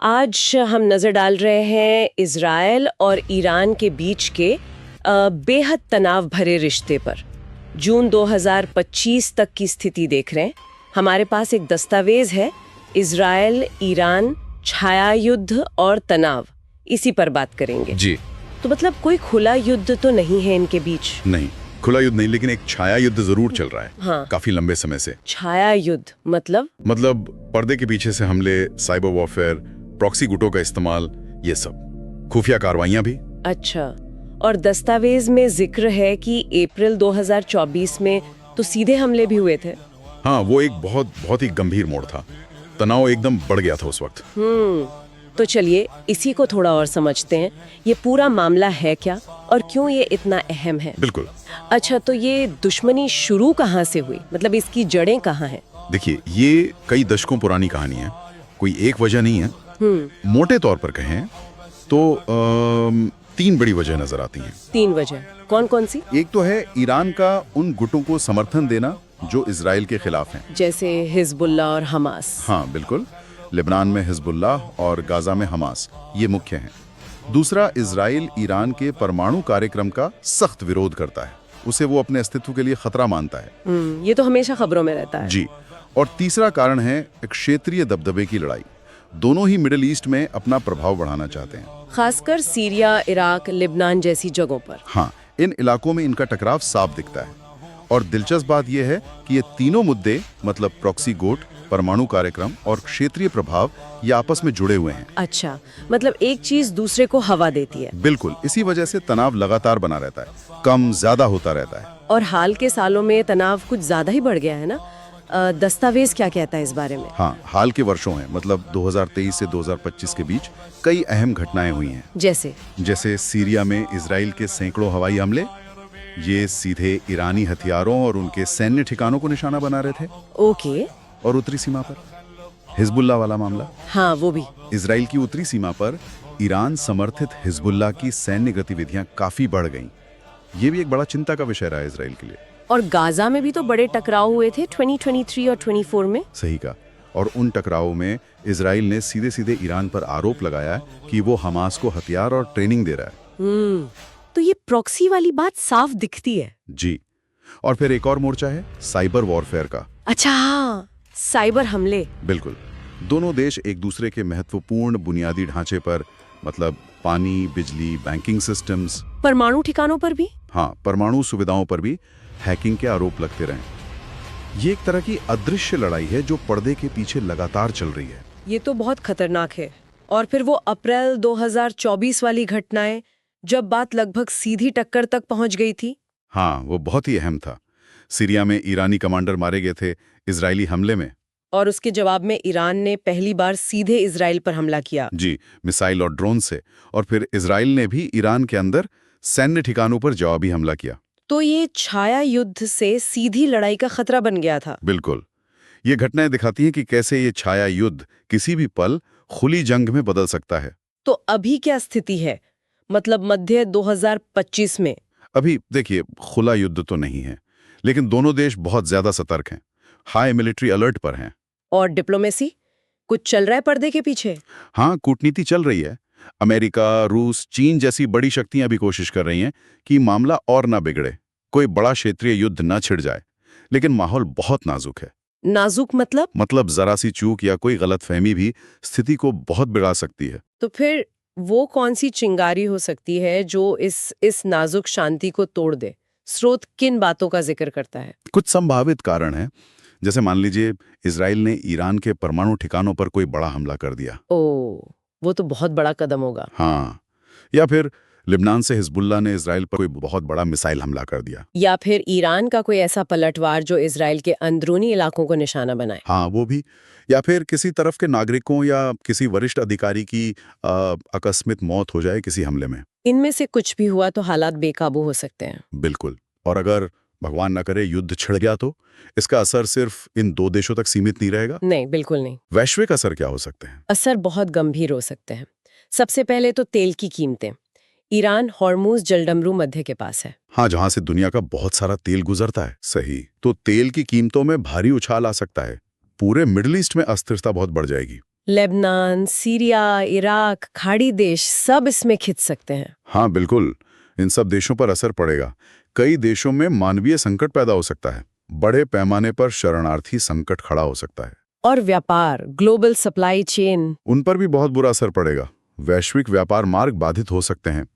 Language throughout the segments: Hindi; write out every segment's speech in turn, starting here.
आज हम नज़र डाल रहे हैं इज़राइल और ईरान के बीच के बेहद तनाव भरे रिश्ते पर। जून 2025 तक की स्थिति देख रहे हैं। हमारे पास एक दस्तावेज है, इज़राइल ईरान छाया युद्ध और तनाव, इसी पर बात करेंगे जी। तो मतलब कोई खुला युद्ध तो नहीं है इनके बीच? नहीं, खुला युद्ध नहीं, लेकिन एक छाया युद्ध जरूर चल रहा है। हाँ। काफी लंबे समय से। छाया युद्ध मतलब पर्दे के पीछे से हमले, साइबर वॉरफेयर, प्रॉक्सी गुटों का इस्तेमाल, ये सब खुफिया कार्रवाइयां भी। अच्छा, और दस्तावेज में जिक्र है कि अप्रैल 2024 में तो सीधे हमले भी हुए थे। हाँ, वो एक बहुत ही गंभीर मोड़ था। तनाव एकदम बढ़ गया था उस वक्त। तो चलिए इसी को थोड़ा और समझते हैं। ये पूरा मामला है क्या और क्यों ये इतना अहम है? बिल्कुल। अच्छा, तो ये दुश्मनी शुरू कहाँ से हुई, मतलब इसकी जड़ें कहाँ हैं? देखिए, ये कई दशकों पुरानी कहानी है, कोई एक वजह नहीं है। मोटे तौर पर कहें तो 3 बड़ी वजह नजर आती हैं। 3 वजह कौन कौन सी? एक तो है ईरान का उन गुटों को समर्थन देना जो इजराइल के खिलाफ हैं, जैसे हिजबुल्लाह और हमास। हाँ बिल्कुल, लेबनान में हिजबुल्लाह और गाजा में हमास, ये मुख्य हैं। दूसरा, इजराइल ईरान के परमाणु कार्यक्रम का सख्त विरोध करता है, उसे वो अपने अस्तित्व के लिए खतरा मानता है। ये तो हमेशा खबरों में रहता है। जी। और तीसरा कारण है एक क्षेत्रीय दबदबे की लड़ाई। दोनों ही मिडिल ईस्ट में अपना प्रभाव बढ़ाना चाहते हैं, खासकर सीरिया, इराक, लेबनान जैसी जगहों पर। हाँ, इन इलाकों में इनका टकराव साफ दिखता है। और दिलचस्प बात यह है कि ये तीनों मुद्दे, मतलब प्रॉक्सी गुट, परमाणु कार्यक्रम और क्षेत्रीय प्रभाव, ये आपस में जुड़े हुए हैं। अच्छा, मतलब एक चीज दूसरे को हवा देती है। बिल्कुल, इसी वजह से तनाव लगातार बना रहता है, कम ज्यादा होता रहता है। और हाल के सालों में तनाव कुछ ज्यादा ही बढ़ गया है ना? दस्तावेज क्या कहता है इस बारे में? हाँ, हाल के वर्षों में, मतलब 2023 से 2025 के बीच कई अहम घटनाएं हुई हैं। जैसे सीरिया में इजराइल के सैकड़ों हवाई हमले, ये सीधे ईरानी हथियारों और उनके सैन्य ठिकानों को निशाना बना रहे थे। ओके। और उत्तरी सीमा पर हिजबुल्लाह वाला मामला। हाँ, वो भी। इजराइल की उत्तरी सीमा पर ईरान समर्थित हिजबुल्लाह की सैन्य गतिविधियां काफी बढ़ गईं। ये भी एक बड़ा चिंता का विषय रहा है इजराइल के लिए। और गाजा में भी तो बड़े टकराव हुए थे 2023 और 24 में। सही कहा। और उन टकरावों में इजराइल ने सीधे सीधे ईरान पर आरोप लगाया है कि वो हमास को हथियार और ट्रेनिंग दे रहा है। तो ये प्रॉक्सी वाली बात साफ दिखती है। जी। और फिर एक और मोर्चा है साइबर वॉरफेयर का। अच्छा हाँ, साइबर हमले। बिल्कुल। दोनों देश एक दूसरे के महत्वपूर्ण बुनियादी ढांचे पर, मतलब पानी, बिजली, बैंकिंग सिस्टम्स, परमाणु ठिकानों पर भी। हाँ, परमाणु सुविधाओं पर भी हैकिंग के आरोप लगते रहे। ये एक तरह की अदृश्य लड़ाई है जो पर्दे के पीछे लगातार चल रही है। ये तो बहुत खतरनाक है। और फिर वो अप्रैल 2024 वाली घटनाएं, जब बात लगभग सीधी टक्कर तक पहुंच गई थी। हाँ, वो बहुत ही अहम था। सीरिया में ईरानी कमांडर मारे गए थे इजरायली हमले में। और उसके जवाब में ईरान ने पहली बार सीधे इजराइल पर हमला किया। जी, मिसाइल और ड्रोन से। और फिर इजराइल ने भी ईरान के अंदर सैन्य ठिकानों पर जवाबी हमला किया। तो ये छाया युद्ध से सीधी लड़ाई का खतरा बन गया था। बिल्कुल। ये घटनाएं दिखाती हैं कि कैसे ये छाया युद्ध किसी भी पल खुली जंग में बदल सकता है। तो अभी क्या स्थिति है, मतलब मध्य 2025 में? अभी देखिए, खुला युद्ध तो नहीं है, लेकिन दोनों देश बहुत ज्यादा सतर्क हैं, हाई मिलिट्री अलर्ट पर हैं। और डिप्लोमेसी, कुछ चल रहा है पर्दे के पीछे? हाँ, कूटनीति चल रही है। अमेरिका, रूस, चीन जैसी बड़ी शक्तियां भी कोशिश कर रही हैं कि मामला और ना बिगड़े, कोई बड़ा क्षेत्रीय युद्ध ना छिड़ जाए। लेकिन माहौल बहुत नाजुक है। नाजुक मतलब जरा सी चूक या कोई गलतफहमी भी स्थिति को बहुत बिगाड़ सकती है। तो फिर वो कौन सी चिंगारी हो सकती है जो इस नाजुक शांति को तोड़ दे? स्रोत किन बातों का जिक्र करता है? कुछ संभावित कारण हैं, जैसे मान लीजिए इजराइल ने ईरान के परमाणु ठिकानों पर कोई बड़ा हमला कर दिया। वो तो बहुत बड़ा कदम होगा। हाँ, या फिर लेबनान से हिजबुल्लाह ने इजराइल पर कोई बहुत बड़ा मिसाइल हमला कर दिया। या फिर ईरान का कोई ऐसा पलटवार जो इजराइल के अंदरूनी इलाकों को निशाना बनाए। हाँ, वो भी। या फिर किसी तरफ के नागरिकों या किसी वरिष्ठ अधिकारी की आकस्मिक मौत हो जाए किसी हमले में। इनमें से कुछ भी हुआ तो हालात बेकाबू हो सकते हैं। बिल्कुल। और अगर भगवान न करे युद्ध छिड़ गया तो इसका असर सिर्फ इन 2 देशों तक सीमित नहीं रहेगा। नहीं, बिल्कुल नहीं। वैश्विक असर क्या हो सकते हैं? असर बहुत गंभीर हो सकते हैं। सबसे पहले तो तेल की कीमतें। ईरान हॉर्मुज जलडमरू मध्य के पास है। हाँ, जहां से दुनिया का बहुत सारा तेल गुजरता है। सही। तो तेल की कीमतों में भारी उछाल आ सकता है। पूरे मिडिल ईस्ट में अस्थिरता बहुत बढ़ जाएगी। लेबनान, सीरिया, इराक, खाड़ी देश सब इसमें खिंच सकते हैं। हाँ बिल्कुल, इन सब देशों पर असर पड़ेगा। कई देशों में मानवीय संकट पैदा हो सकता है, बड़े पैमाने पर शरणार्थी संकट खड़ा हो सकता है। और व्यापार, ग्लोबल सप्लाई चेन, उन पर भी बहुत बुरा असर पड़ेगा। वैश्विक व्यापार मार्ग बाधित हो सकते हैं,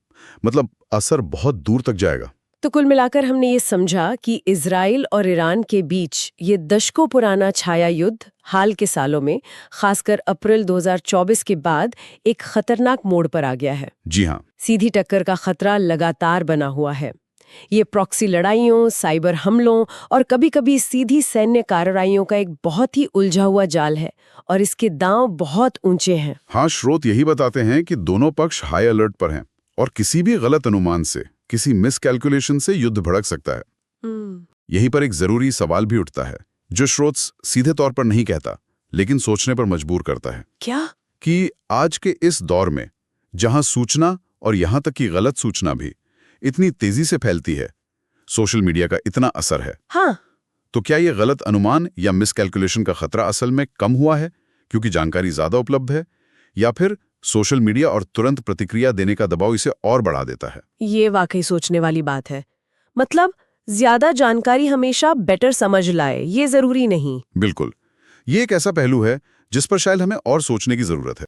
मतलब असर बहुत दूर तक जाएगा। तो कुल मिलाकर हमने ये समझा कि इजराइल और ईरान के बीच ये दशकों पुराना छाया युद्ध हाल के सालों में, खासकर अप्रैल 2024 के बाद, एक खतरनाक मोड़ पर आ गया है। जी हाँ, सीधी टक्कर का खतरा लगातार बना हुआ है। ये प्रॉक्सी लड़ाइयों, साइबर हमलों और कभी-कभी सीधी सैन्य कार्रवाइयों का एक बहुत ही उलझा हुआ जाल है, और इसके दांव बहुत ऊंचे हैं। हाँ, स्रोत यही बताते हैं कि दोनों पक्ष हाई अलर्ट पर हैं और किसी भी गलत अनुमान से, किसी मिसकैलकुलेशन से युद्ध भड़क सकता है। यहीं पर एक जरूरी सवाल भी उठता है, जो स्रोत सीधे तौर पर नहीं कहता, लेकिन सोचने पर मजबूर करता है। क्या? कि आज के इस दौर में, जहां सूचना और यहां तक कि गलत सूचना भी इतनी तेजी से फैलती है, सोशल मीडिया का इतना असर है, हाँ, तो क्या ये गलत अनुमान या मिसकैलकुलेशन का खतरा असल में कम हुआ है क्योंकि जानकारी ज्यादा उपलब्ध है, या फिर सोशल मीडिया और तुरंत प्रतिक्रिया देने का दबाव इसे और बढ़ा देता है? ये वाकई सोचने वाली बात है। मतलब ज्यादा जानकारी हमेशा बेटर समझ लाए, ये जरूरी नहीं। बिल्कुल, ये एक ऐसा पहलू है जिस पर शायद हमें और सोचने की जरूरत है।